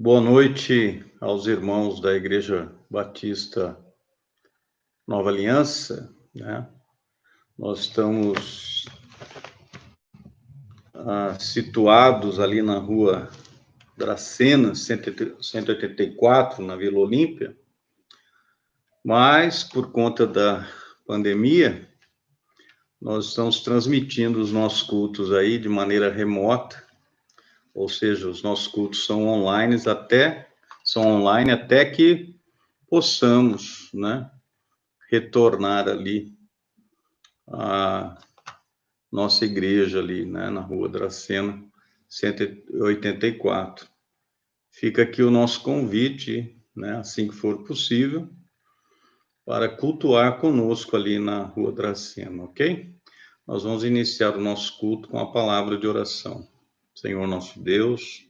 Boa noite aos irmãos da Igreja Batista Nova Aliança, né? Nós estamos situados ali na rua Dracena, 184, na Vila Olímpia, mas por conta da pandemia, nós estamos transmitindo os nossos cultos aí de maneira remota, ou seja, os nossos cultos são online até que possamos, né, retornar ali a nossa igreja ali, né, na Rua Dracena, 184. Fica aqui o nosso convite, né, assim que for possível, para cultuar conosco ali na Rua Dracena, ok? Nós vamos iniciar o nosso culto com a palavra de oração. Senhor nosso Deus,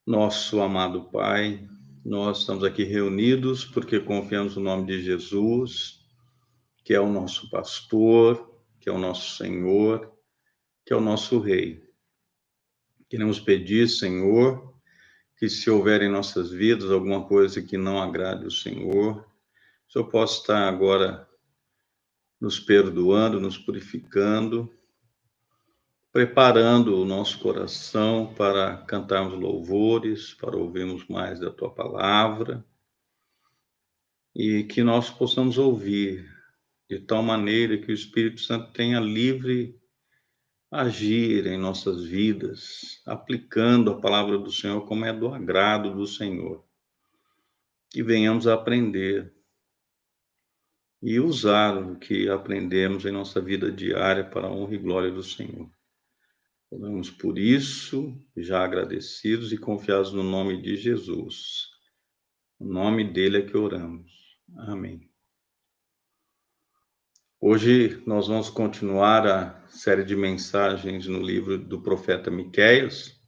nosso amado Pai, nós estamos aqui reunidos porque confiamos no nome de Jesus, que é o nosso pastor, que é o nosso Senhor, que é o nosso Rei. Queremos pedir, Senhor, que se houver em nossas vidas alguma coisa que não agrade o Senhor, o Senhor possa estar agora nos perdoando, nos purificando, preparando o nosso coração para cantarmos louvores, para ouvirmos mais da Tua palavra, e que nós possamos ouvir de tal maneira que o Espírito Santo tenha livre agir em nossas vidas, aplicando a palavra do Senhor como é do agrado do Senhor. Que venhamos a aprender e usar o que aprendemos em nossa vida diária para a honra e glória do Senhor. Oramos por isso, já agradecidos e confiados no nome de Jesus. O nome dele é que oramos. Amém. Hoje nós vamos continuar a série de mensagens no livro do profeta Miqueias.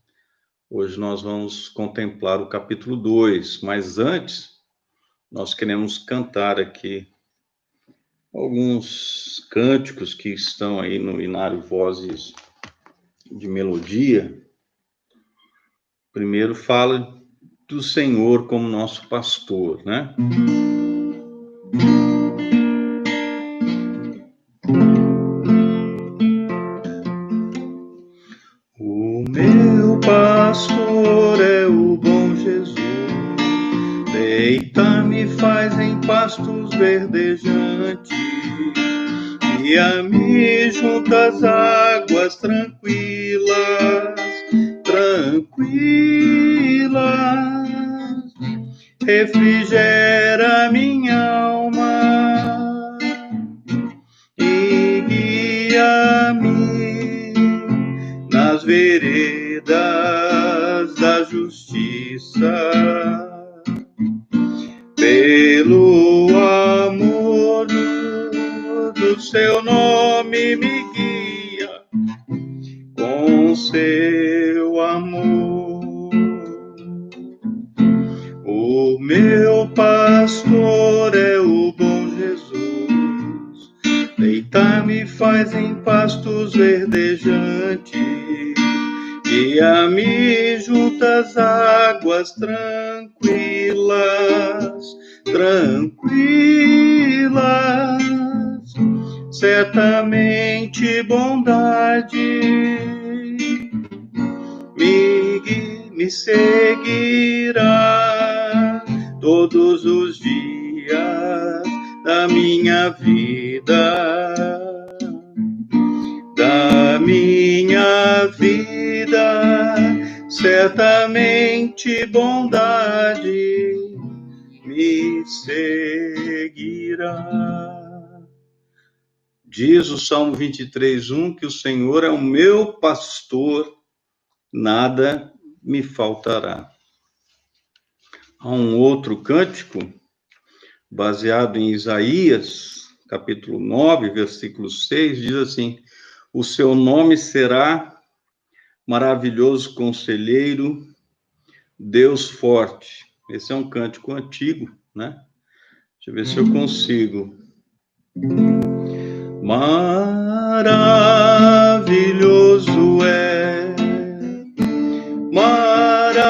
Hoje nós vamos contemplar o capítulo 2, mas antes nós queremos cantar aqui alguns cânticos que estão aí no Inário Vozes de Melodia. Primeiro fala do Senhor como nosso pastor, né? O meu pastor é o bom Jesus, deita-me faz em pastos verdejantes, guia-me junto às águas tranquilas, refrigera minha alma e guia-me nas veredas da justiça, pelo amor do seu nome me guia com seu amor. O meu pastor é o bom Jesus, deita-me faz em pastos verdejantes, guia-me junto às águas tranquilas, certamente bondade me seguirá todos os dias da minha vida, certamente bondade me seguirá. Diz o Salmo 23:1 que o Senhor é o meu pastor, nada me faltará. Há um outro cântico, baseado em Isaías, capítulo 9, versículo 6, diz assim: o seu nome será maravilhoso conselheiro, Deus forte. Esse é um cântico antigo, né? Deixa eu ver se eu consigo. Maravilhoso é, maravilhoso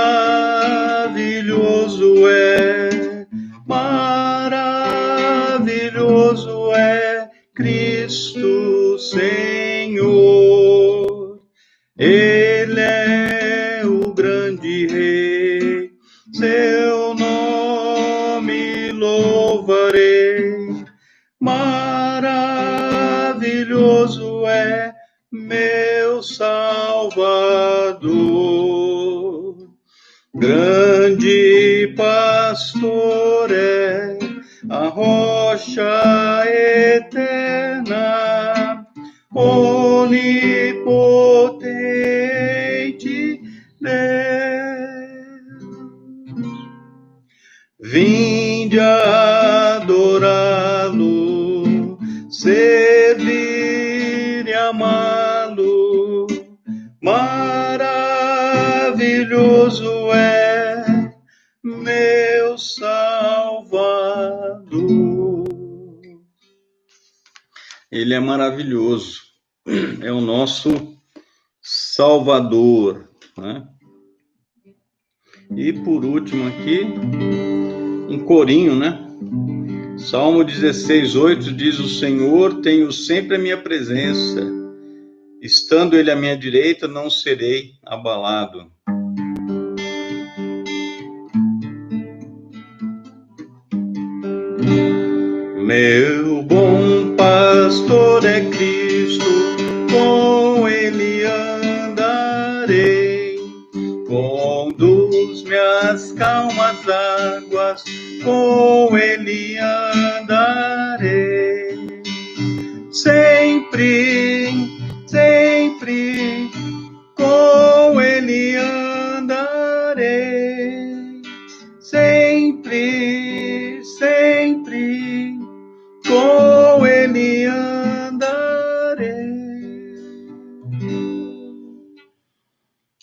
maravilhoso é Cristo Senhor. Ele é o grande Rei, seu nome louvarei. Maravilhoso é meu Salvador. Grande pastor é a rocha eterna, onipotente Deus. Vinde adorá-lo, servir e amá-lo. Maravilhoso é meu Salvador. Ele é maravilhoso, é o nosso Salvador, né? E por último aqui, um corinho, né? Salmo 16:8 diz: o Senhor tenho sempre a minha presença, estando ele à minha direita, não serei abalado. Meu bom pastor é Cristo, com ele andarei, conduz-me às calmas águas, com ele andarei, sempre, sempre, com ele andarei, sempre, sempre, com ele andarei.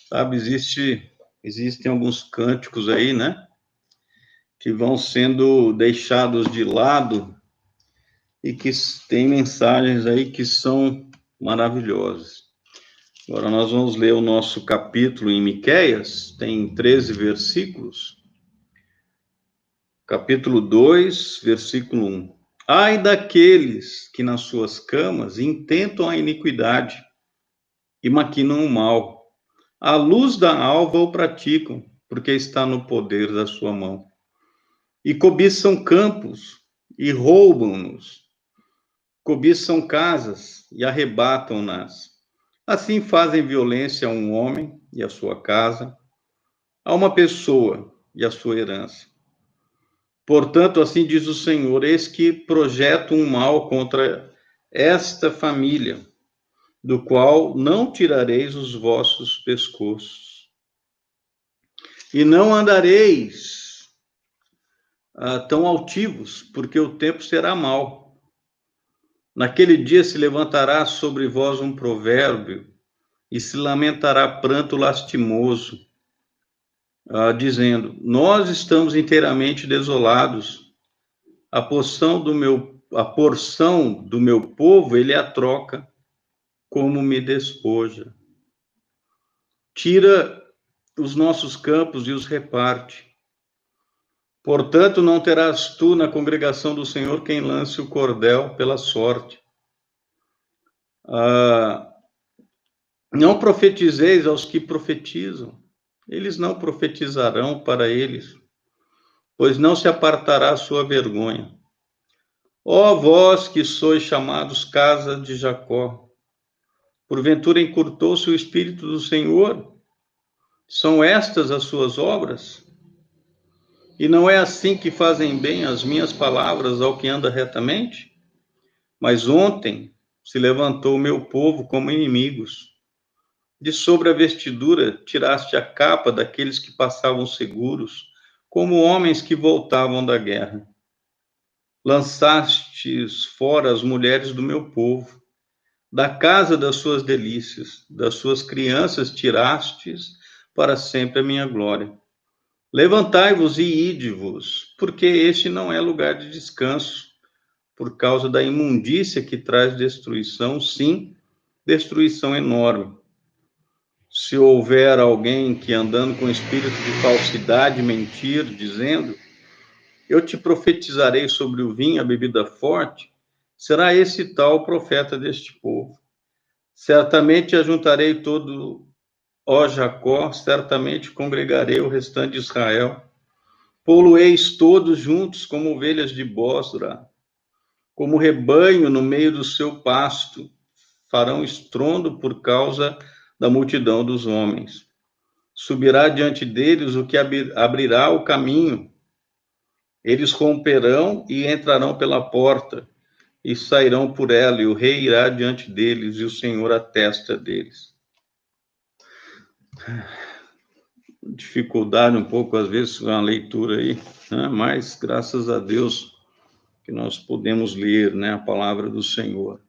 Sabe, existem alguns cânticos aí, né, que vão sendo deixados de lado e que tem mensagens aí que são maravilhosas. Agora nós vamos ler o nosso capítulo em Miqueias, tem 13 versículos. Capítulo 2, versículo 1. Ai daqueles que nas suas camas intentam a iniquidade e maquinam o mal. À luz da alva o praticam, porque está no poder da sua mão. E cobiçam campos e roubam-nos. Cobiçam casas e arrebatam-nas. Assim fazem violência a um homem e a sua casa, a uma pessoa e a sua herança. Portanto, assim diz o Senhor, eis que projeto um mal contra esta família, do qual não tirareis os vossos pescoços. E não andareis tão altivos, porque o tempo será mau. Naquele dia se levantará sobre vós um provérbio, e se lamentará pranto lastimoso, dizendo: nós estamos inteiramente desolados, a porção do meu povo ele a troca, como me despoja. Tira os nossos campos e os reparte. Portanto, não terás tu na congregação do Senhor quem lance o cordel pela sorte. Não profetizeis aos que profetizam, eles não profetizarão para eles, pois não se apartará a sua vergonha. Ó vós que sois chamados casa de Jacó, porventura encurtou-se o Espírito do Senhor? São estas as suas obras? E não é assim que fazem bem as minhas palavras ao que anda retamente? Mas ontem se levantou o meu povo como inimigos. De sobre a vestidura tiraste a capa daqueles que passavam seguros, como homens que voltavam da guerra. Lançastes fora as mulheres do meu povo, da casa das suas delícias, das suas crianças tirastes para sempre a minha glória. Levantai-vos e ide-vos, porque este não é lugar de descanso, por causa da imundícia que traz destruição, sim, destruição enorme. se houver alguém que andando com espírito de falsidade mentir, dizendo, eu te profetizarei sobre o vinho, a bebida forte, será esse tal profeta deste povo. Certamente ajuntarei todo, ó Jacó, certamente congregarei o restante de Israel. Polueis todos juntos como ovelhas de Bosra, como rebanho no meio do seu pasto, farão estrondo por causa da multidão dos homens. Subirá diante deles o que abrirá o caminho. Eles romperão e entrarão pela porta, e sairão por ela, e o rei irá diante deles, e o Senhor à testa deles. Dificuldade um pouco, às vezes, com a leitura aí, né? Mas graças a Deus que nós podemos ler, né, a palavra do Senhor.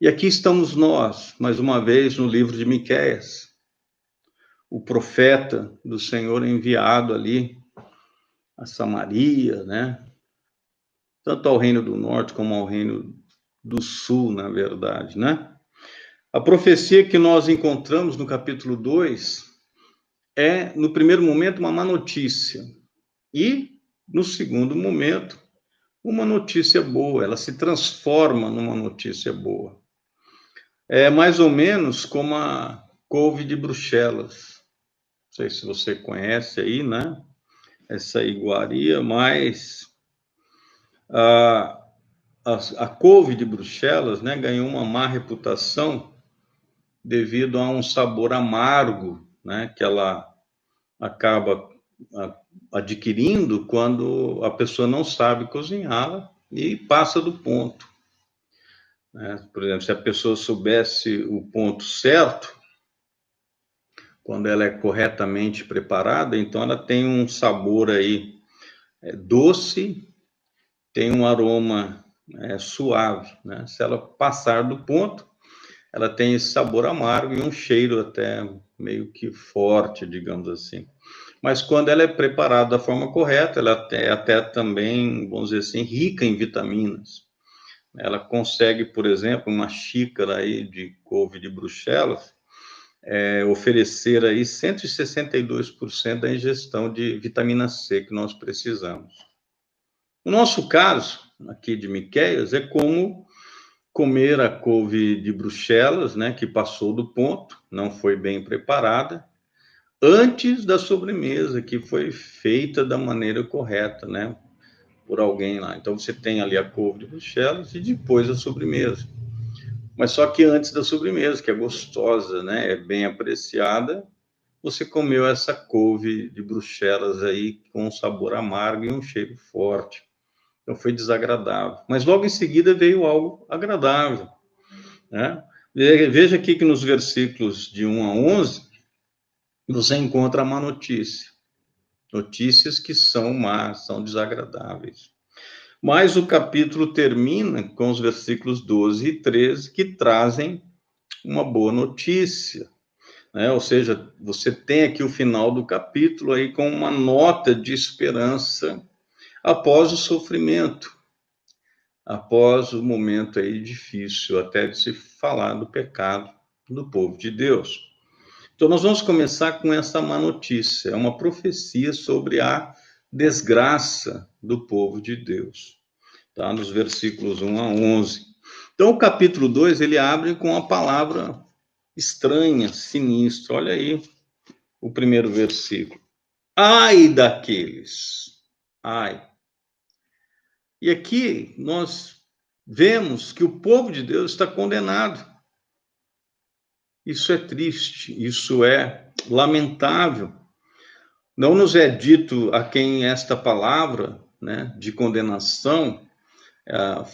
E aqui estamos nós, mais uma vez, no livro de Miqueias, o profeta do Senhor enviado ali a Samaria, né? Tanto ao reino do norte como ao reino do sul, na verdade, né? A profecia que nós encontramos no capítulo 2 é, no primeiro momento, uma má notícia. E, no segundo momento, uma notícia boa. Ela se transforma numa notícia boa. É mais ou menos como a couve de Bruxelas. Não sei se você conhece aí, né? Essa iguaria, mas a couve de Bruxelas, né, ganhou uma má reputação devido a um sabor amargo, né, que ela acaba adquirindo quando a pessoa não sabe cozinhá-la e passa do ponto. Né? Por exemplo, se a pessoa soubesse o ponto certo, quando ela é corretamente preparada, então ela tem um sabor aí doce, tem um aroma suave. Né? Se ela passar do ponto, ela tem esse sabor amargo e um cheiro até meio que forte, digamos assim. Mas quando ela é preparada da forma correta, ela é até também, vamos dizer assim, rica em vitaminas. Ela consegue, por exemplo, uma xícara aí de couve de Bruxelas, oferecer aí 162% da ingestão de vitamina C que nós precisamos. No nosso caso, aqui de Miqueias, é como comer a couve de Bruxelas, né, que passou do ponto, não foi bem preparada, antes da sobremesa, que foi feita da maneira correta, né, por alguém lá. Então você tem ali a couve de Bruxelas e depois a sobremesa. Mas só que antes da sobremesa, que é gostosa, né, é bem apreciada, você comeu essa couve de Bruxelas aí com um sabor amargo e um cheiro forte. Então foi desagradável. Mas logo em seguida veio algo agradável, né? Veja aqui que nos versículos de 1 a 11, você encontra a má notícia. Notícias que são más, são desagradáveis. Mas o capítulo termina com os versículos 12 e 13, que trazem uma boa notícia. Né? Ou seja, você tem aqui o final do capítulo aí com uma nota de esperança após o sofrimento, após o momento aí difícil, até de se falar do pecado do povo de Deus. Então, nós vamos começar com essa má notícia, é uma profecia sobre a desgraça do povo de Deus, tá? Nos versículos 1 a 11. Então, o capítulo 2, ele abre com a palavra estranha, sinistra. Olha aí o primeiro versículo. Ai daqueles, ai. E aqui nós vemos que o povo de Deus está condenado. Isso é triste, isso é lamentável. Não nos é dito a quem esta palavra, né, de condenação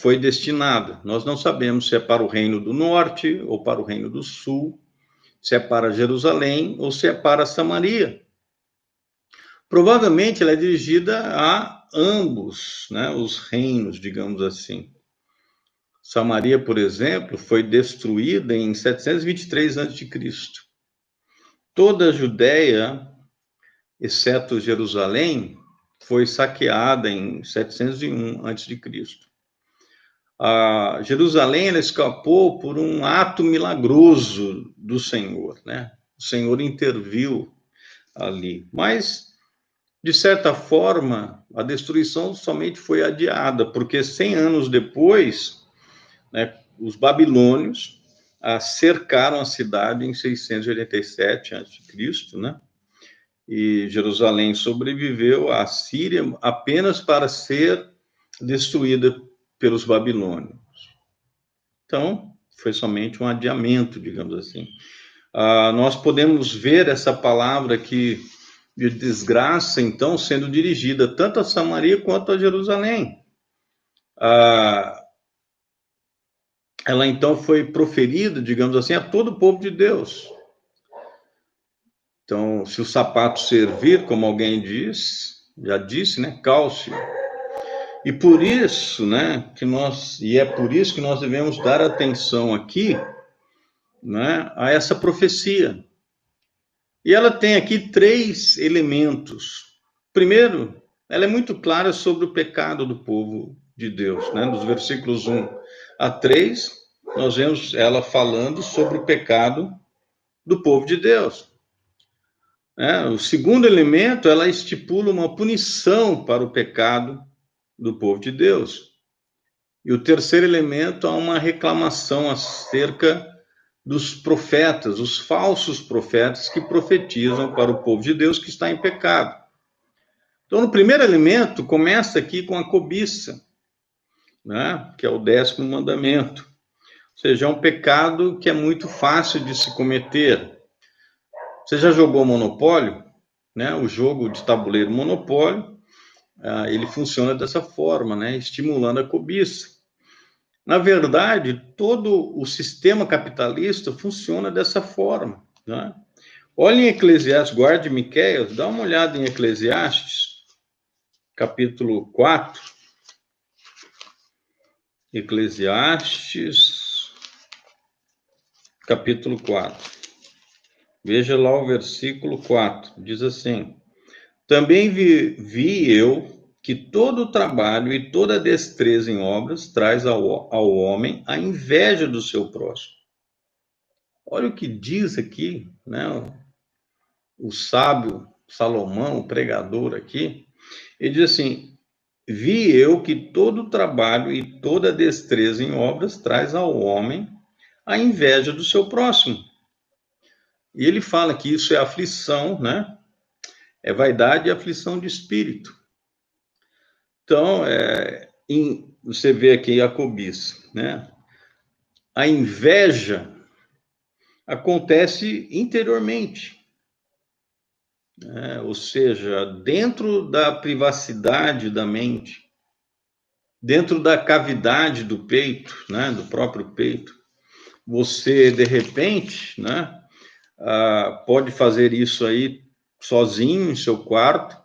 foi destinada. Nós não sabemos se é para o reino do norte ou para o reino do sul, se é para Jerusalém ou se é para Samaria. Provavelmente ela é dirigida a ambos, né, os reinos, digamos assim. Samaria, por exemplo, foi destruída em 723 a.C. Toda a Judéia, exceto Jerusalém, foi saqueada em 701 a.C. Jerusalém ela escapou por um ato milagroso do Senhor, né? O Senhor interviu ali, mas de certa forma a destruição somente foi adiada, porque 100 anos depois, né, os babilônios cercaram a cidade em 687 a.C., né? E Jerusalém sobreviveu à Síria apenas para ser destruída pelos babilônios. Então, foi somente um adiamento, digamos assim. Nós podemos ver essa palavra aqui de desgraça, então, sendo dirigida tanto a Samaria quanto a Jerusalém. Ela, então, foi proferida, digamos assim, a todo o povo de Deus. Então, se o sapato servir, como alguém já disse, né, calce. E por isso, né, é por isso que nós devemos dar atenção aqui, né, a essa profecia. E ela tem aqui 3 elementos. Primeiro, ela é muito clara sobre o pecado do povo de Deus, né? Nos versículos 1 a 3, nós vemos ela falando sobre o pecado do povo de Deus. O segundo elemento, ela estipula uma punição para o pecado do povo de Deus. E o terceiro elemento, há uma reclamação acerca dos profetas, os falsos profetas que profetizam para o povo de Deus que está em pecado. Então, no primeiro elemento, começa aqui com a cobiça, né? Que é o 10º mandamento. Ou seja, é um pecado que é muito fácil de se cometer. Você já jogou Monopólio? Né? O jogo de tabuleiro Monopólio, ele funciona dessa forma, né? Estimulando a cobiça. Na verdade, todo o sistema capitalista funciona dessa forma, né? Olha em Eclesiastes, guarde Miqueias, dá uma olhada em Eclesiastes, capítulo 4. Eclesiastes, capítulo 4. Veja lá o versículo 4. Diz assim: Também vi eu que todo o trabalho e toda destreza em obras traz ao homem a inveja do seu próximo. Olha o que diz aqui, né? O sábio Salomão, o pregador aqui, ele diz assim: vi eu que todo o trabalho e toda destreza em obras traz ao homem a inveja do seu próximo. E ele fala que isso é aflição, né? É vaidade e aflição de espírito. Então, você vê aqui a cobiça, né? A inveja acontece interiormente, né? Ou seja, dentro da privacidade da mente, dentro da cavidade do peito, né? Do próprio peito. Você, de repente, né? Pode fazer isso aí sozinho em seu quarto,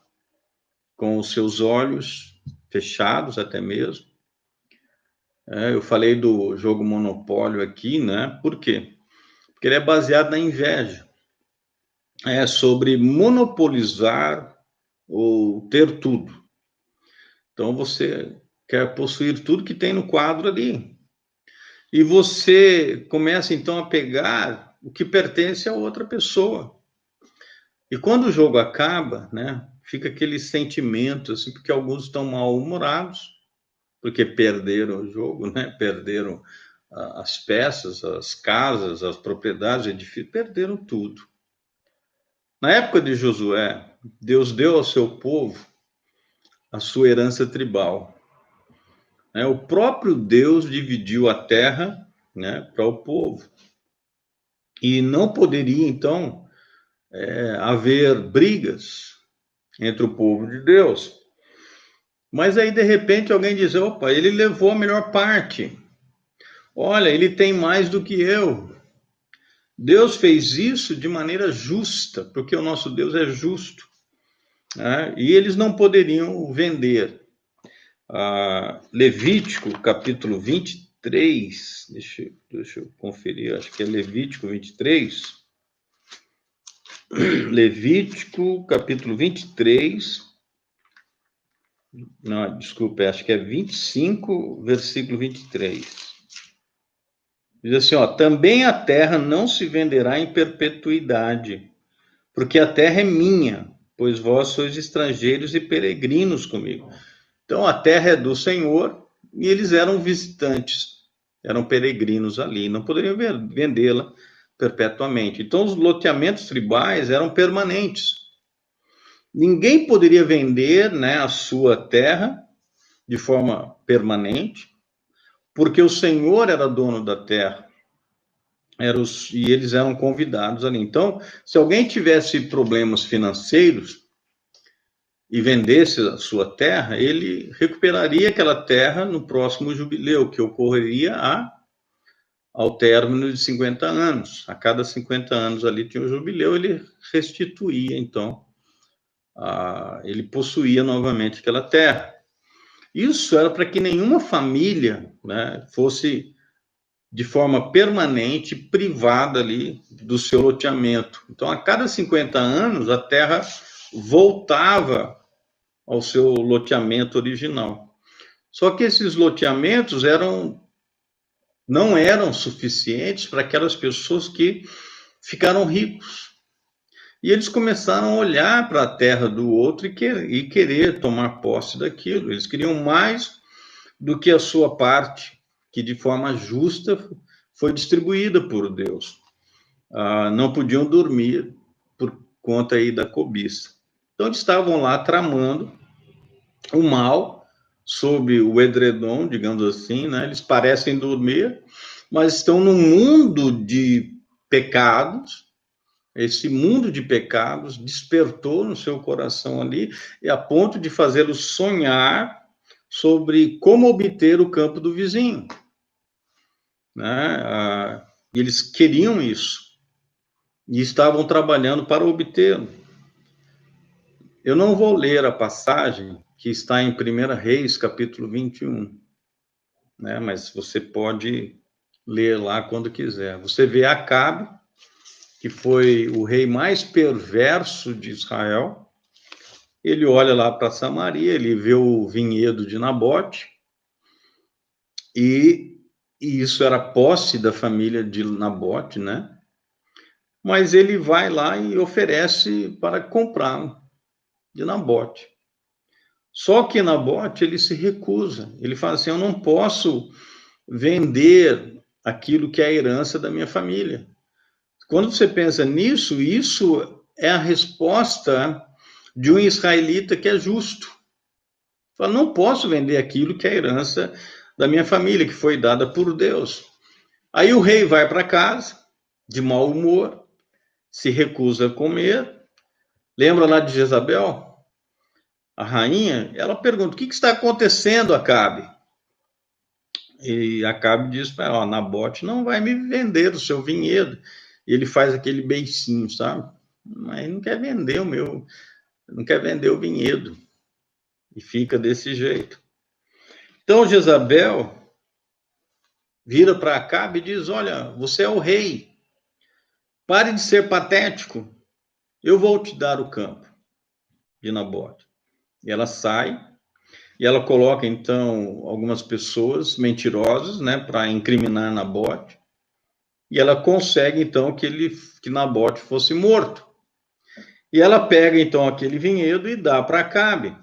com os seus olhos fechados até mesmo. Eu falei do jogo Monopólio aqui, né? Por quê? Porque ele é baseado na inveja. É sobre monopolizar ou ter tudo. Então você quer possuir tudo que tem no quadro ali. E você começa então a pegar o que pertence a outra pessoa. E quando o jogo acaba, né? Fica aquele sentimento, assim, porque alguns estão mal-humorados, porque perderam o jogo, né? Perderam as peças, as casas, as propriedades, edifícios, perderam tudo. Na época de Josué, Deus deu ao seu povo a sua herança tribal. O próprio Deus dividiu a terra, né, para o povo. E não poderia, então, haver brigas entre o povo de Deus. Mas aí, de repente, alguém diz: opa, ele levou a melhor parte. Olha, ele tem mais do que eu. Deus fez isso de maneira justa, porque o nosso Deus é justo. Né? E eles não poderiam vender. Levítico, capítulo 23, deixa eu conferir, acho que é Levítico 23. Levítico, capítulo 23, Não, desculpa, acho que é 25, versículo 23. Diz assim, ó, também a terra não se venderá em perpetuidade, porque a terra é minha, pois vós sois estrangeiros e peregrinos comigo. Então a terra é do Senhor e eles eram visitantes, eram peregrinos ali, não poderiam vendê-la perpetuamente. Então os loteamentos tribais eram permanentes. Ninguém poderia vender, né, a sua terra de forma permanente, porque o Senhor era dono da terra. E eles eram convidados ali. Então, se alguém tivesse problemas financeiros e vendesse a sua terra, ele recuperaria aquela terra no próximo jubileu, que ocorreria ao término de 50 anos. A cada 50 anos ali tinha o jubileu, ele restituía, então, ele possuía novamente aquela terra. Isso era para que nenhuma família, né, fosse de forma permanente privada ali do seu loteamento. Então, a cada 50 anos, a terra voltava ao seu loteamento original. Só que esses loteamentos não eram suficientes para aquelas pessoas que ficaram ricos. E eles começaram a olhar para a terra do outro e querer tomar posse daquilo. Eles queriam mais do que a sua parte, que de forma justa foi distribuída por Deus. Não podiam dormir por conta aí da cobiça. Então, eles estavam lá tramando o mal sob o edredom, digamos assim, né? Eles parecem dormir, mas estão num mundo de pecados. Esse mundo de pecados despertou no seu coração ali, e a ponto de fazê-lo sonhar sobre como obter o campo do vizinho, né? Eles queriam isso e estavam trabalhando para obtê-lo. Eu não vou ler a passagem que está em 1 Reis, capítulo 21, né? Mas você pode ler lá quando quiser. Você vê Acabe, que foi o rei mais perverso de Israel. Ele olha lá para Samaria, ele vê o vinhedo de Nabote, e isso era posse da família de Nabote, né? Mas ele vai lá e oferece para comprar de Nabote. Só que Nabote, ele se recusa. Ele fala assim, eu não posso vender aquilo que é a herança da minha família. Quando você pensa nisso, isso é a resposta de um israelita que é justo. Fala, não posso vender aquilo que é a herança da minha família, que foi dada por Deus. Aí o rei vai para casa, de mau humor, se recusa a comer. Lembra lá de Jezabel? A rainha, ela pergunta, o que está acontecendo, Acabe? E Acabe diz para ela, Nabote não vai me vender o seu vinhedo. E ele faz aquele beicinho, sabe? Mas não quer vender não quer vender o vinhedo. E fica desse jeito. Então Jezabel vira para Acabe e diz, olha, você é o rei. Pare de ser patético. Eu vou te dar o campo de Nabote. E ela sai. E ela coloca, então, algumas pessoas mentirosas, né, para incriminar Nabote. E ela consegue, então, que Nabote fosse morto. E ela pega, então, aquele vinhedo e dá para Acabe.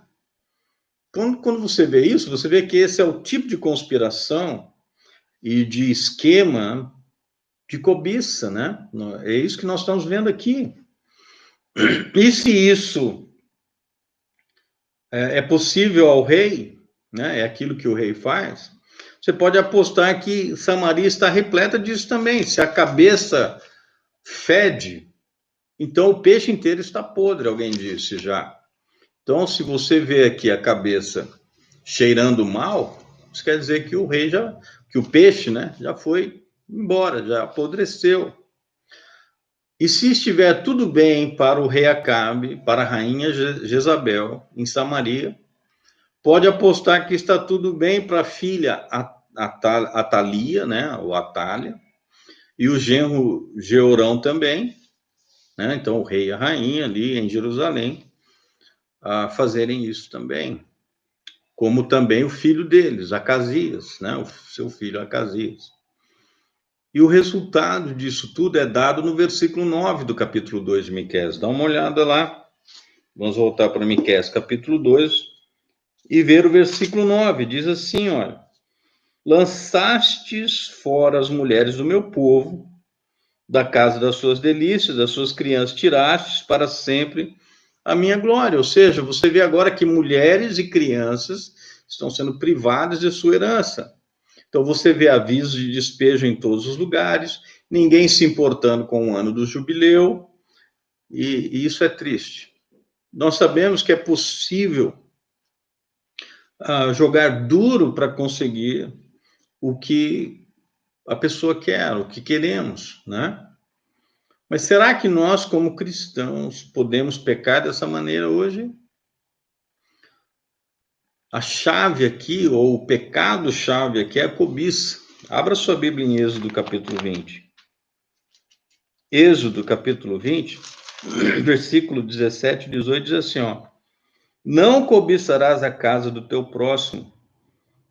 Quando você vê isso, você vê que esse é o tipo de conspiração e de esquema de cobiça, né? É isso que nós estamos vendo aqui. E se isso é possível ao rei, né? É aquilo que o rei faz, você pode apostar que Samaria está repleta disso também. Se a cabeça fede, então o peixe inteiro está podre, alguém disse já. Então, se você vê aqui a cabeça cheirando mal, isso quer dizer que que o peixe, né, já foi embora, já apodreceu. E se estiver tudo bem para o rei Acabe, para a rainha Jezabel, em Samaria, pode apostar que está tudo bem para a filha Atalia, né, ou Atália, e o genro Jeorão também, né, então o rei e a rainha ali em Jerusalém, a fazerem isso também. como também o filho deles, Acasias, né? O seu filho Acasias. E o resultado disso tudo é dado no versículo 9 do capítulo 2 de Miqueias. Dá uma olhada lá. Vamos voltar para Miqueias, capítulo 2, e ver o versículo 9. Diz assim, olha: lançastes fora as mulheres do meu povo, da casa das suas delícias, das suas crianças tirastes para sempre a minha glória. Ou seja, você vê agora que mulheres e crianças estão sendo privadas de sua herança. Então você vê avisos de despejo em todos os lugares, ninguém se importando com o ano do jubileu, e isso é triste. Nós sabemos que é possível jogar duro para conseguir o que a pessoa quer, o que queremos, né? Mas será que nós, como cristãos, podemos pecar dessa maneira hoje? A chave aqui, ou o pecado-chave aqui, é a cobiça. Abra sua Bíblia em Êxodo, capítulo 20. Êxodo, capítulo 20, versículo 17 e 18, diz assim, ó: não cobiçarás a casa do teu próximo,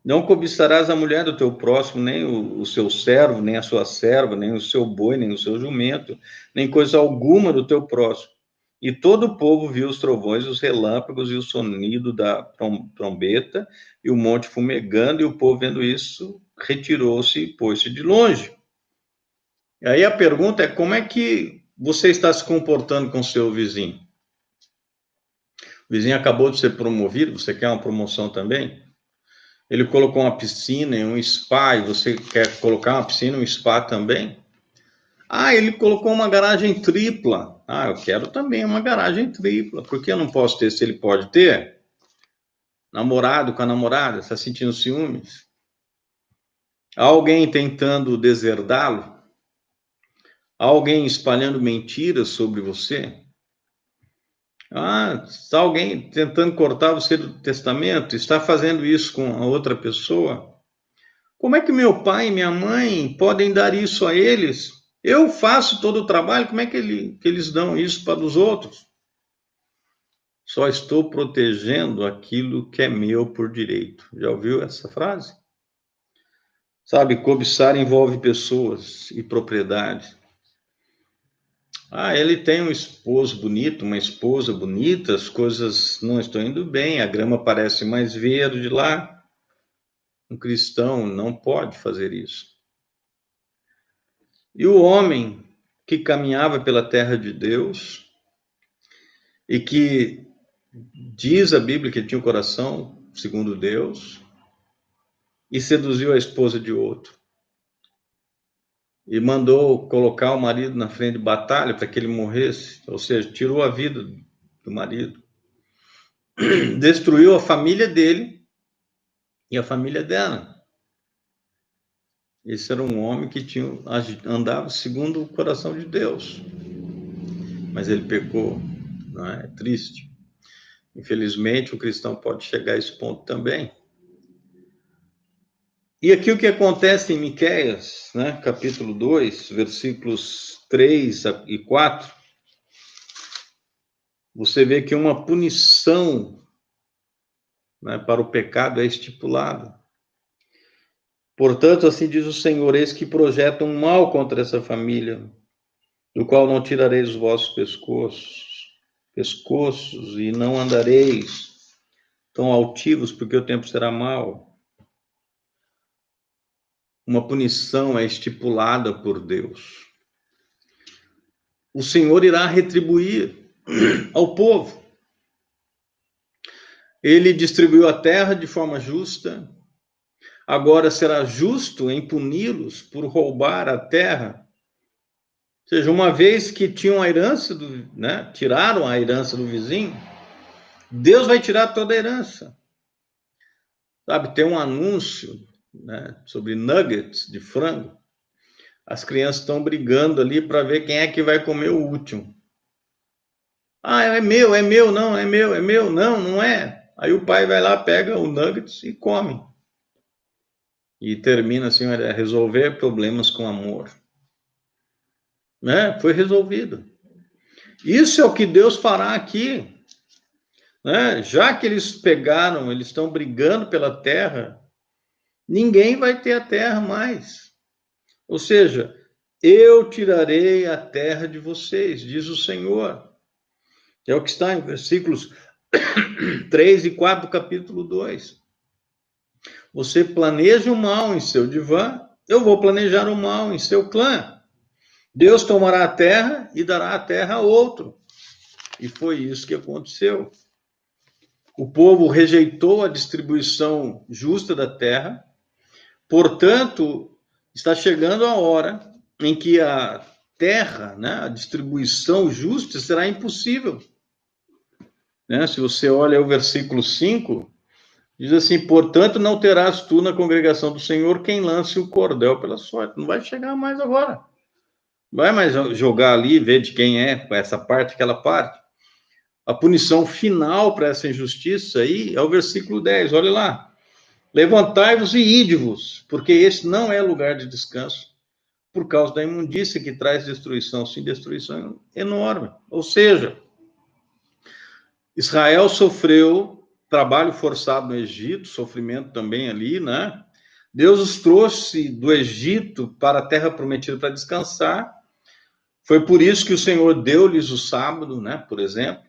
não cobiçarás a mulher do teu próximo, nem o seu servo, nem a sua serva, nem o seu boi, nem o seu jumento, nem coisa alguma do teu próximo. E todo o povo viu os trovões, os relâmpagos e o sonido da trombeta e o monte fumegando, e o povo, vendo isso, retirou-se e pôs-se de longe. E aí a pergunta é: como é que você está se comportando com seu vizinho? O vizinho acabou de ser promovido, você quer uma promoção também? Ele colocou uma piscina e um spa, e você quer colocar uma piscina e um spa também? Ah, ele colocou uma garagem tripla. Ah, eu quero também uma garagem tripla. Por que eu não posso ter se ele pode ter? Namorado com a namorada, está sentindo ciúmes? Alguém tentando deserdá-lo? Alguém espalhando mentiras sobre você? Ah, está alguém tentando cortar você do testamento? Está fazendo isso com a outra pessoa? Como é que meu pai e minha mãe podem dar isso a eles? Eu faço todo o trabalho, como é que eles dão isso para os outros? Só estou protegendo aquilo que é meu por direito. Já ouviu essa frase? Sabe, cobiçar envolve pessoas e propriedade. Ah, ele tem um esposo bonito, uma esposa bonita, as coisas não estão indo bem, a grama parece mais verde lá. Um cristão não pode fazer isso. E o homem que caminhava pela terra de Deus e que diz a Bíblia que tinha um coração segundo Deus e seduziu a esposa de outro e mandou colocar o marido na frente de batalha para que ele morresse, ou seja, tirou a vida do marido, destruiu a família dele e a família dela. Esse era um homem que andava segundo o coração de Deus, mas ele pecou, não é? É triste. Infelizmente, o cristão pode chegar a esse ponto também. E aqui o que acontece em Miqueias, né, capítulo 2, versículos 3 e 4, você vê que uma punição, né, para o pecado é estipulada. Portanto, assim diz o Senhor: eis que projetam um mal contra essa família, do qual não tirareis os vossos pescoços, e não andareis tão altivos, porque o tempo será mau. Uma punição é estipulada por Deus. O Senhor irá retribuir ao povo. Ele distribuiu a terra de forma justa. Agora será justo em puni-los por roubar a terra. Ou seja, uma vez que tinham a herança, tiraram a herança do vizinho, Deus vai tirar toda a herança. Sabe, tem um anúncio, né, sobre nuggets de frango. As crianças estão brigando ali para ver quem é que vai comer o último. Ah, é meu, não, é meu, não é. Aí o pai vai lá, pega o nuggets e come. E termina assim, olha, resolver problemas com amor. Né? Foi resolvido. Isso é o que Deus fará aqui. né? Já que eles pegaram, eles estão brigando pela terra, ninguém vai ter a terra mais. Ou seja, eu tirarei a terra de vocês, diz o Senhor. É o que está em versículos 3 e 4 do capítulo 2. Você planeja o mal em seu divã, eu vou planejar o mal em seu clã. Deus tomará a terra e dará a terra a outro. E foi isso que aconteceu. O povo rejeitou a distribuição justa da terra, portanto, está chegando a hora em que a terra, né, a distribuição justa será impossível. Né? Se você olha o versículo 5, diz assim: portanto, não terás tu na congregação do Senhor quem lance o cordel pela sorte. Não vai chegar mais agora. Vai mais jogar ali, ver de quem é essa parte, aquela parte. A punição final para essa injustiça aí é o versículo 10. Olha lá. Levantai-vos e ide-vos, porque esse não é lugar de descanso, por causa da imundícia que traz destruição, sim, destruição enorme. Ou seja, Israel sofreu trabalho forçado no Egito, sofrimento também ali, né? Deus os trouxe do Egito para a terra prometida para descansar. Foi por isso que o Senhor deu-lhes o sábado, né? Por exemplo.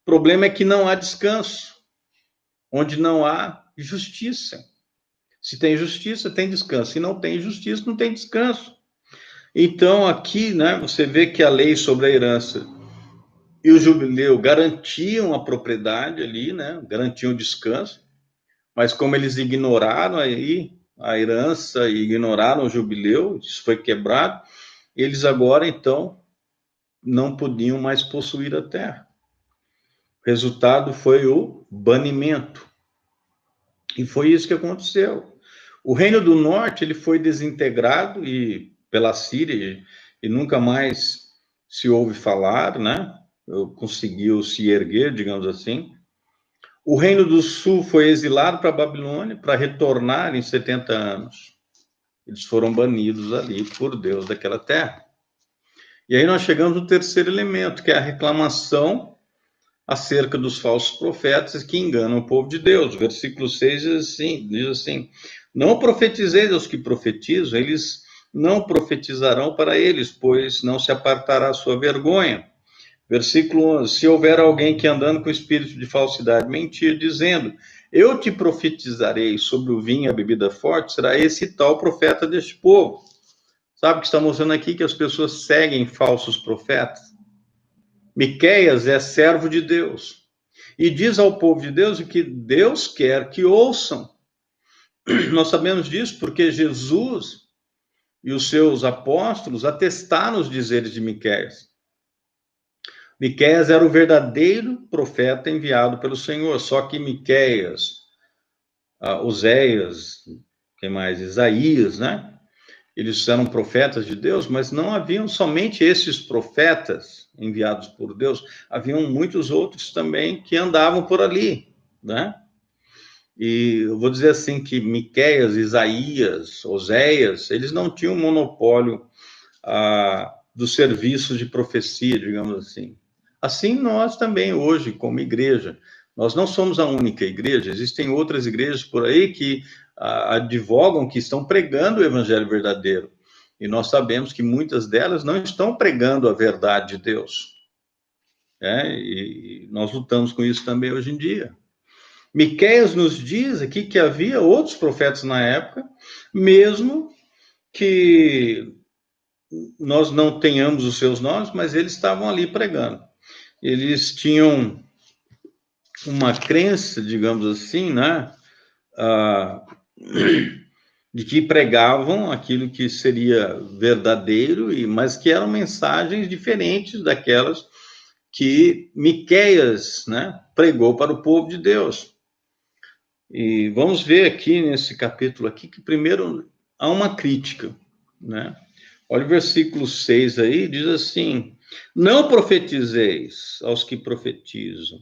O problema é que não há descanso, onde não há justiça. Se tem justiça, tem descanso. Se não tem justiça, não tem descanso. Então, aqui, né, você vê que a lei sobre a herança e o jubileu garantiam a propriedade ali, né, garantiam o descanso, mas como eles ignoraram aí a herança e ignoraram o jubileu, isso foi quebrado, eles agora, então, não podiam mais possuir a terra. O resultado foi o banimento. E foi isso que aconteceu. O Reino do Norte ele foi desintegrado pela Síria e nunca mais se ouve falar, né? Conseguiu se erguer, digamos assim. O Reino do Sul foi exilado para a Babilônia para retornar em 70 anos. Eles foram banidos ali por Deus daquela terra. E aí nós chegamos no terceiro elemento, que é a reclamação acerca dos falsos profetas que enganam o povo de Deus. Versículo 6 diz assim: não profetizeis aos que profetizam, eles não profetizarão para eles, pois não se apartará a sua vergonha. Versículo 11: se houver alguém que andando com espírito de falsidade mentir, dizendo, eu te profetizarei sobre o vinho e a bebida forte, será esse tal profeta deste povo. Sabe o que está mostrando aqui? Que as pessoas seguem falsos profetas. Miqueias é servo de Deus e diz ao povo de Deus o que Deus quer que ouçam. Nós sabemos disso porque Jesus e os seus apóstolos atestaram os dizeres de Miqueias. Miqueias era o verdadeiro profeta enviado pelo Senhor, só que Miqueias, Oséias, quem mais? Isaías, né? Eles eram profetas de Deus, mas não haviam somente esses profetas enviados por Deus, haviam muitos outros também que andavam por ali, né? E eu vou dizer assim que Miqueias, Isaías, Oséias, eles não tinham monopólio do serviço de profecia, digamos assim. Assim nós também hoje, como igreja, nós não somos a única igreja, existem outras igrejas por aí que advogam, que estão pregando o evangelho verdadeiro. E nós sabemos que muitas delas não estão pregando a verdade de Deus. E nós lutamos com isso também hoje em dia. Miqueias nos diz aqui que havia outros profetas na época, mesmo que nós não tenhamos os seus nomes, mas eles estavam ali pregando. Eles tinham uma crença, digamos assim, né, de que pregavam aquilo que seria verdadeiro, mas que eram mensagens diferentes daquelas que Miqueias, né, pregou para o povo de Deus. E vamos ver aqui nesse capítulo aqui que primeiro há uma crítica, né? Olha o versículo 6 aí, diz assim: não profetizeis aos que profetizam,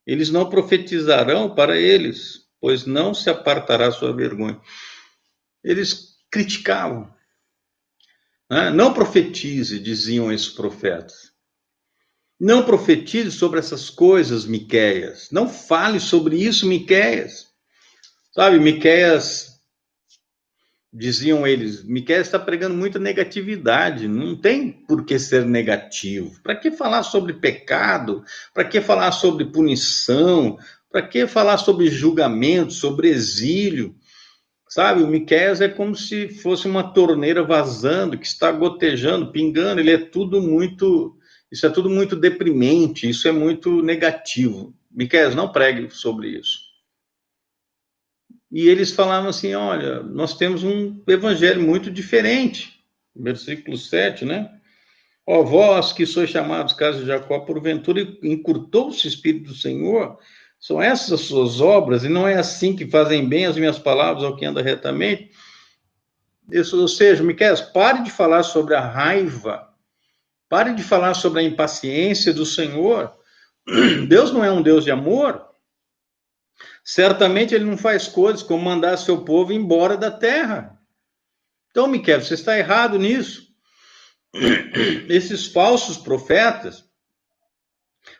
eles não profetizarão para eles, pois não se apartará sua vergonha. Eles criticavam, né? Não profetize, diziam esses profetas. Não profetize sobre essas coisas, Miqueias. Não fale sobre isso, Miqueias. Sabe, Miqueias, diziam eles, Miqueias está pregando muita negatividade, não tem por que ser negativo. Para que falar sobre pecado? Para que falar sobre punição? Para que falar sobre julgamento, sobre exílio? Sabe, o Miqueias é como se fosse uma torneira vazando, que está gotejando, pingando, isso é tudo muito deprimente, isso é muito negativo. Miqueias, não pregue sobre isso. E eles falavam assim, olha, nós temos um evangelho muito diferente. Versículo 7, né? Ó vós que sois chamados casa de Jacó, porventura encurtou-se o Espírito do Senhor? São essas as suas obras, e não é assim que fazem bem as minhas palavras ao que anda retamente? Isso, ou seja, Miqueias, pare de falar sobre a raiva, pare de falar sobre a impaciência do Senhor. Deus não é um Deus de amor. Certamente ele não faz coisas como mandar seu povo embora da terra. Então, Miqueias, você está errado nisso. Esses falsos profetas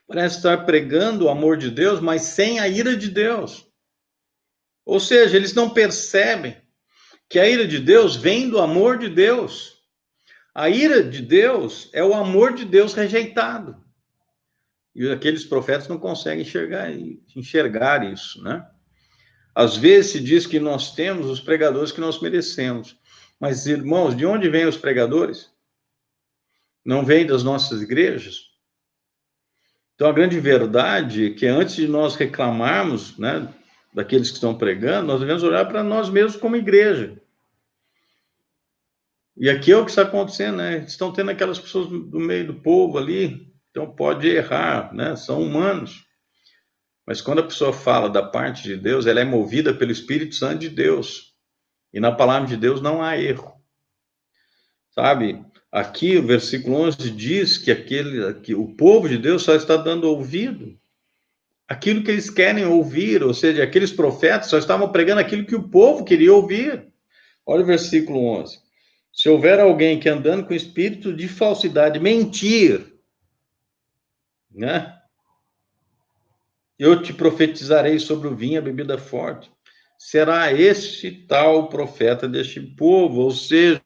parecem estar pregando o amor de Deus, mas sem a ira de Deus. Ou seja, eles não percebem que a ira de Deus vem do amor de Deus. A ira de Deus é o amor de Deus rejeitado. E aqueles profetas não conseguem enxergar isso, né? Às vezes se diz que nós temos os pregadores que nós merecemos. Mas, irmãos, de onde vêm os pregadores? Não vêm das nossas igrejas? Então, a grande verdade é que antes de nós reclamarmos, né, daqueles que estão pregando, nós devemos olhar para nós mesmos como igreja. E aqui é o que está acontecendo, né? Estão tendo aquelas pessoas do meio do povo ali, então pode errar, né? São humanos. Mas quando a pessoa fala da parte de Deus, ela é movida pelo Espírito Santo de Deus. E na palavra de Deus não há erro. Sabe? Aqui o versículo 11 diz que o povo de Deus só está dando ouvido aquilo que eles querem ouvir, ou seja, aqueles profetas só estavam pregando aquilo que o povo queria ouvir. Olha o versículo 11. Se houver alguém que andando com espírito de falsidade mentir, né? Eu te profetizarei sobre o vinho e a bebida forte. Será este tal profeta deste povo, ou seja,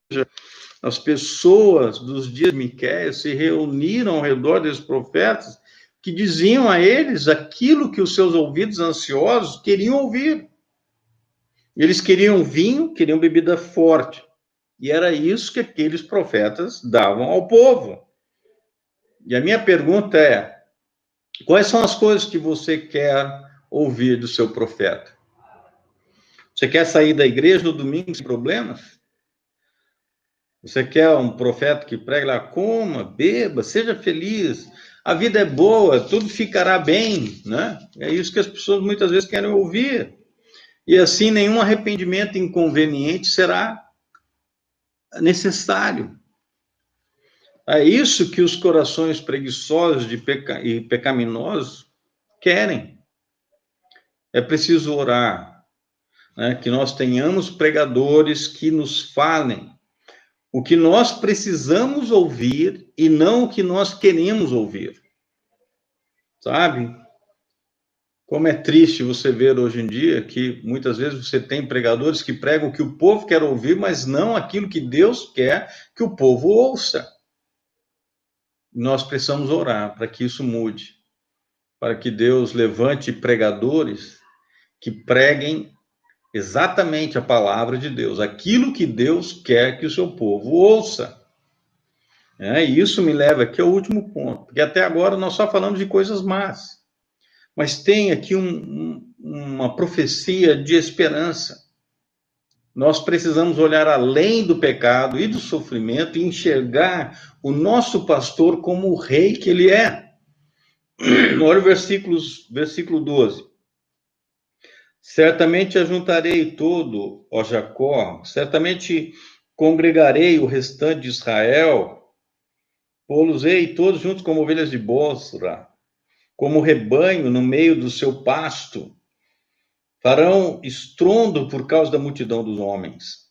as pessoas dos dias de Miqueias se reuniram ao redor desses profetas que diziam a eles aquilo que os seus ouvidos ansiosos queriam ouvir. Eles queriam vinho, queriam bebida forte. E era isso que aqueles profetas davam ao povo. E a minha pergunta é: quais são as coisas que você quer ouvir do seu profeta? Você quer sair da igreja no domingo sem problemas? Você quer um profeta que pregue lá, coma, beba, seja feliz, a vida é boa, tudo ficará bem, né? É isso que as pessoas muitas vezes querem ouvir. E assim, nenhum arrependimento inconveniente será necessário. É isso que os corações preguiçosos e pecaminosos querem. É preciso orar, né? Que nós tenhamos pregadores que nos falem o que nós precisamos ouvir e não o que nós queremos ouvir. Sabe? Como é triste você ver hoje em dia que muitas vezes você tem pregadores que pregam o que o povo quer ouvir, mas não aquilo que Deus quer que o povo ouça. Nós precisamos orar para que isso mude, para que Deus levante pregadores que preguem exatamente a palavra de Deus, aquilo que Deus quer que o seu povo ouça. E isso me leva aqui ao último ponto, porque até agora nós só falamos de coisas más, mas tem aqui uma profecia de esperança. Nós precisamos olhar além do pecado e do sofrimento e enxergar o nosso pastor como o rei que ele é. Olha o versículo 12. Certamente ajuntarei todo, ó Jacó, certamente congregarei o restante de Israel, pô-los-ei todos juntos como ovelhas de Bosra, como rebanho no meio do seu pasto. Farão estrondo por causa da multidão dos homens.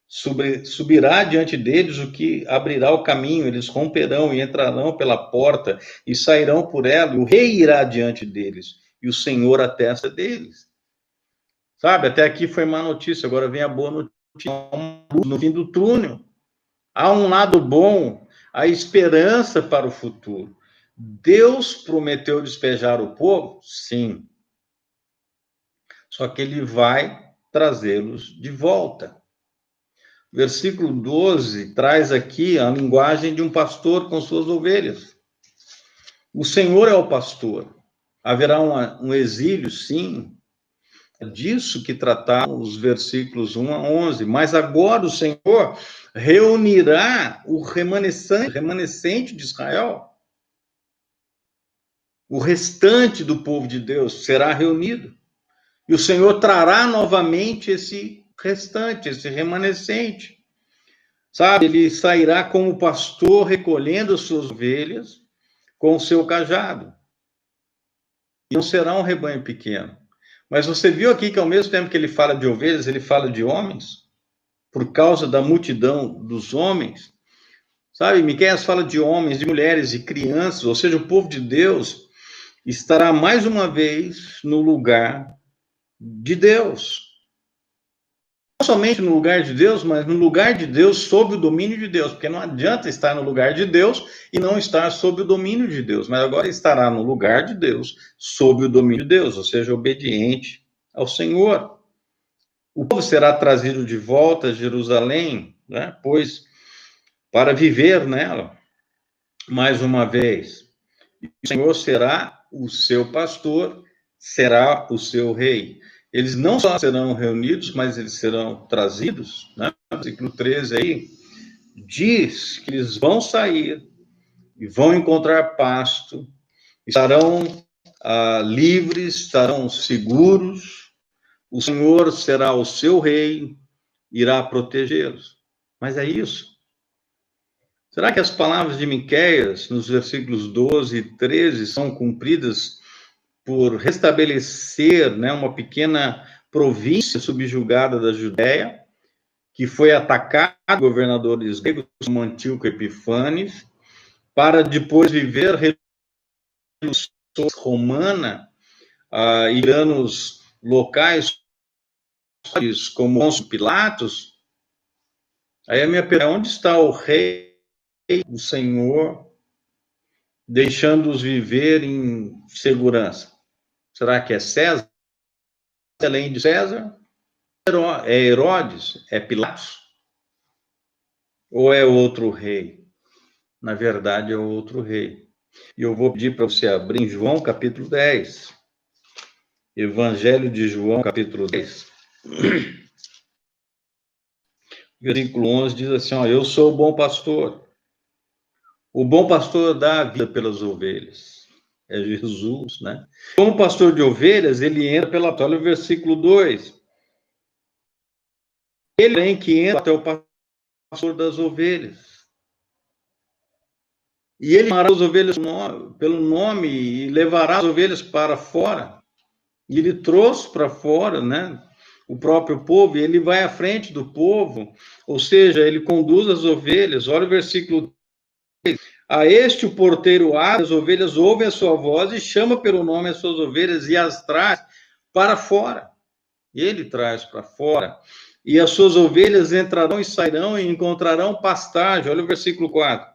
Subirá diante deles o que abrirá o caminho, eles romperão e entrarão pela porta e sairão por ela, e o rei irá diante deles, e o Senhor à testa deles. Sabe, até aqui foi má notícia, agora vem a boa notícia. No fim do túnel, há um lado bom, há esperança para o futuro. Deus prometeu despejar o povo? Sim. Só que ele vai trazê-los de volta. Versículo 12 traz aqui a linguagem de um pastor com suas ovelhas. O Senhor é o pastor. Haverá um exílio, sim. É disso que trataram os versículos 1 a 11. Mas agora o Senhor reunirá o remanescente de Israel. O restante do povo de Deus será reunido. E o Senhor trará novamente esse restante, esse remanescente. Sabe, ele sairá como pastor recolhendo as suas ovelhas com o seu cajado. E não será um rebanho pequeno. Mas você viu aqui que ao mesmo tempo que ele fala de ovelhas, ele fala de homens? Por causa da multidão dos homens. Sabe, Miqueias fala de homens, de mulheres e crianças, ou seja, o povo de Deus estará mais uma vez no lugar de Deus. Não somente no lugar de Deus, mas no lugar de Deus, sob o domínio de Deus, porque não adianta estar no lugar de Deus e não estar sob o domínio de Deus, mas agora estará no lugar de Deus, sob o domínio de Deus, ou seja, obediente ao Senhor. O povo será trazido de volta a Jerusalém, né, pois para viver nela, mais uma vez. O Senhor será o seu pastor, será o seu rei. Eles não só serão reunidos, mas eles serão trazidos, né? No versículo 13 aí, diz que eles vão sair e vão encontrar pasto, estarão livres, estarão seguros, o Senhor será o seu rei, irá protegê-los. Mas é isso. Será que as palavras de Miqueias, nos versículos 12 e 13, são cumpridas por restabelecer, né, uma pequena província subjugada da Judéia, que foi atacada por governadores gregos, como Antíoco Epifanes, para depois viver a revolução romana, iranos locais, como Pôncio Pilatos? Aí a minha pergunta é: onde está o rei, o Senhor, deixando-os viver em segurança? Será que é César? Além de César, é Herodes? É Pilatos? Ou é outro rei? Na verdade, é outro rei. E eu vou pedir para você abrir em João, capítulo 10. Evangelho de João, capítulo 10. Versículo 11 diz assim, ó, eu sou o bom pastor. O bom pastor dá a vida pelas ovelhas. É Jesus, né? Como pastor de ovelhas, ele entra pela... Olha o versículo 2. Ele vem que entra até o pastor das ovelhas. E ele chamará as ovelhas pelo nome e levará as ovelhas para fora. E ele trouxe para fora, né, o próprio povo, e ele vai à frente do povo, ou seja, ele conduz as ovelhas. Olha o versículo 3. A este o porteiro abre, as ovelhas ouvem a sua voz e chama pelo nome as suas ovelhas e as traz para fora. Ele traz para fora. E as suas ovelhas entrarão e sairão e encontrarão pastagem. Olha o versículo 4.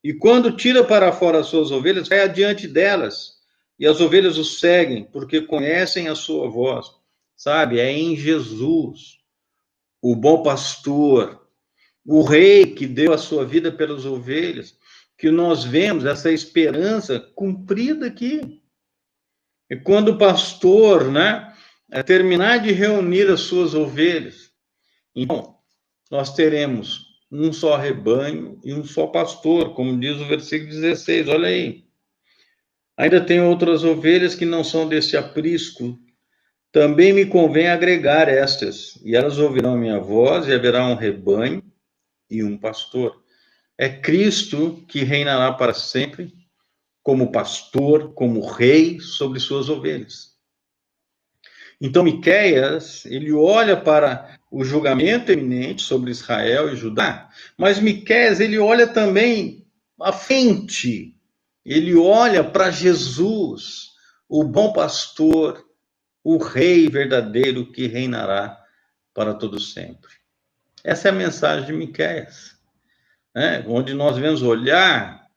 E quando tira para fora as suas ovelhas, vai adiante delas. E as ovelhas o seguem, porque conhecem a sua voz. Sabe, é em Jesus, o bom pastor, o rei que deu a sua vida pelas ovelhas, que nós vemos essa esperança cumprida aqui. E quando o pastor, né, terminar de reunir as suas ovelhas, então, nós teremos um só rebanho e um só pastor, como diz o versículo 16, olha aí. Ainda tem outras ovelhas que não são desse aprisco. Também me convém agregar estas, e elas ouvirão a minha voz, e haverá um rebanho e um pastor. É Cristo que reinará para sempre, como pastor, como rei sobre suas ovelhas. Então, Miqueias, ele olha para o julgamento iminente sobre Israel e Judá, mas Miqueias, ele olha também à frente, ele olha para Jesus, o bom pastor, o rei verdadeiro que reinará para todo sempre. Essa é a mensagem de Miqueias, né? Onde nós devemos olhar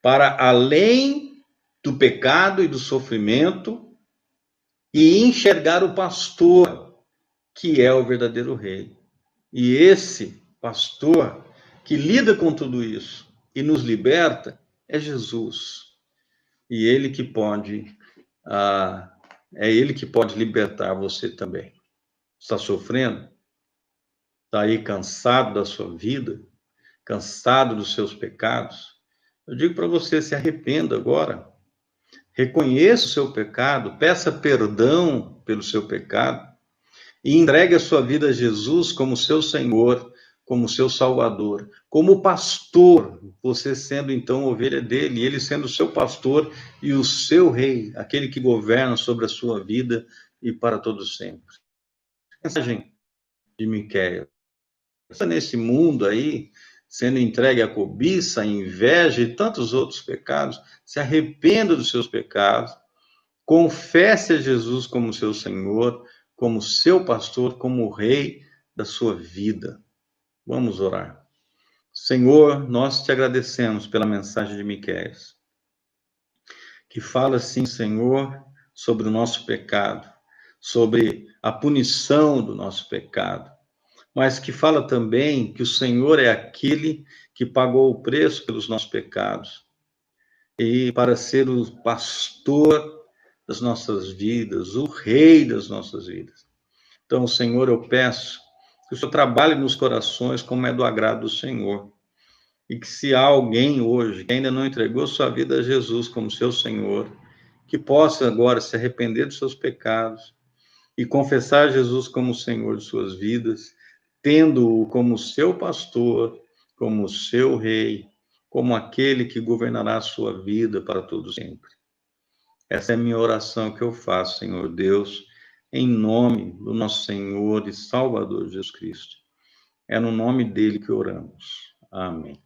para além do pecado e do sofrimento e enxergar o pastor, que é o verdadeiro rei. E esse pastor que lida com tudo isso e nos liberta é Jesus. E ele que pode, é ele que pode libertar você também. Está sofrendo? Está aí cansado da sua vida? Cansado dos seus pecados? Eu digo para você, se arrependa agora. Reconheça o seu pecado, peça perdão pelo seu pecado e entregue a sua vida a Jesus como seu Senhor, como seu Salvador, como pastor, você sendo então ovelha dele, ele sendo seu pastor e o seu rei, aquele que governa sobre a sua vida e para todo sempre. Mensagem de Miqueias. Nesse mundo aí, sendo entregue à cobiça, à inveja e tantos outros pecados, se arrependa dos seus pecados, confesse a Jesus como seu Senhor, como seu pastor, como o rei da sua vida. Vamos orar. Senhor, nós te agradecemos pela mensagem de Miqueias, que fala assim, Senhor, sobre o nosso pecado, sobre a punição do nosso pecado, mas que fala também que o Senhor é aquele que pagou o preço pelos nossos pecados e para ser o pastor das nossas vidas, o rei das nossas vidas. Então, Senhor, eu peço que o Senhor trabalhe nos corações como é do agrado do Senhor. E que se há alguém hoje que ainda não entregou sua vida a Jesus como seu Senhor, que possa agora se arrepender dos seus pecados e confessar Jesus como o Senhor de suas vidas, tendo-o como seu pastor, como seu rei, como aquele que governará a sua vida para todo sempre. Essa é a minha oração que eu faço, Senhor Deus, em nome do nosso Senhor e Salvador Jesus Cristo. É no nome dele que oramos. Amém.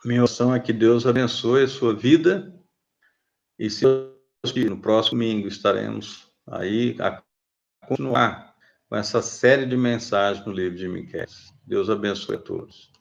Minha oração é que Deus abençoe a sua vida e se no próximo domingo estaremos aí a continuar com essa série de mensagens no livro de Miqueias. Deus abençoe a todos.